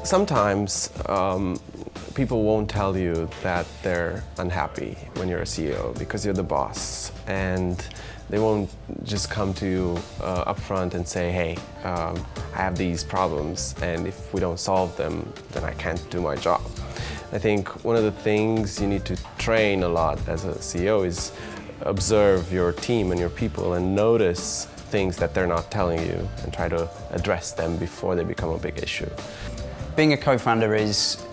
Sometimes people won't tell you that they're unhappy when you're a CEO because you're the boss, and they won't just come to you up front and say, hey, I have these problems, and if we don't solve them, then I can't do my job. I think one of the things you need to train a lot as a CEO is observe your team and your people and notice things that they're not telling you and try to address them before they become a big issue. Being a co-founder is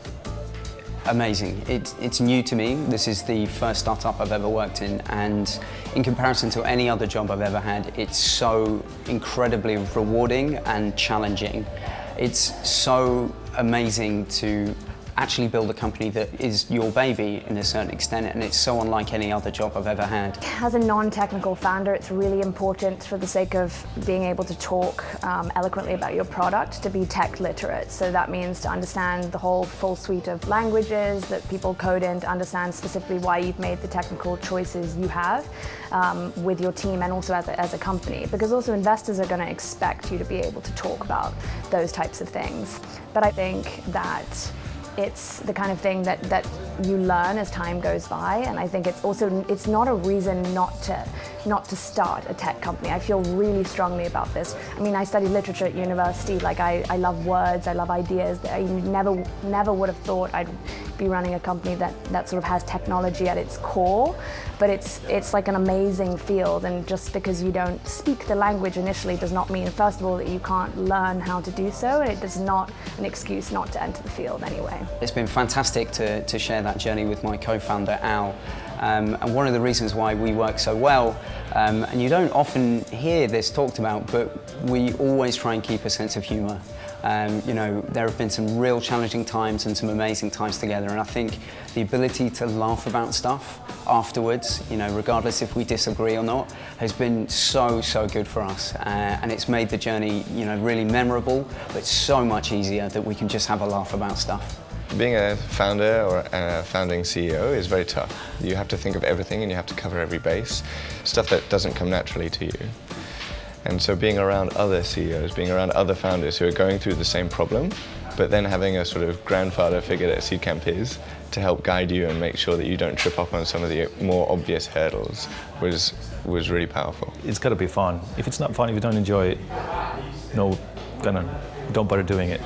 amazing. It's new to me. This is the first startup I've ever worked in, and in comparison to any other job I've ever had, it's so incredibly rewarding and challenging. It's so amazing to actually build a company that is your baby in a certain extent, and it's so unlike any other job I've ever had. As a non-technical founder, it's really important, for the sake of being able to talk eloquently about your product, to be tech literate. So that means to understand the whole full suite of languages that people code in, to understand specifically why you've made the technical choices you have with your team and also as a company. Because also investors are going to expect you to be able to talk about those types of things. But I think that it's the kind of thing that you learn as time goes by, and I think it's not a reason not to start a tech company. I feel really strongly about this. I mean, I studied literature at university. Like I love words, I love ideas. I never would have thought I'd be running a company that sort of has technology at its core, but it's like an amazing field, and just because you don't speak the language initially does not mean, first of all, that you can't learn how to do so, and it is not an excuse not to enter the field anyway. It's been fantastic to share that journey with my co-founder Al, and one of the reasons why we work so well, and you don't often hear this talked about, but we always try and keep a sense of humour. You know, there have been some real challenging times and some amazing times together, and I think the ability to laugh about stuff afterwards, you know, regardless if we disagree or not, has been so good for us, and it's made the journey, you know, really memorable, but so much easier that we can just have a laugh about stuff. Being a founder or a founding CEO is very tough. You have to think of everything and you have to cover every base, stuff that doesn't come naturally to you. And so being around other CEOs, being around other founders who are going through the same problem, but then having a sort of grandfather figure that Seedcamp is to help guide you and make sure that you don't trip up on some of the more obvious hurdles was really powerful. It's got to be fun. If it's not fun, if you don't enjoy it, don't bother doing it.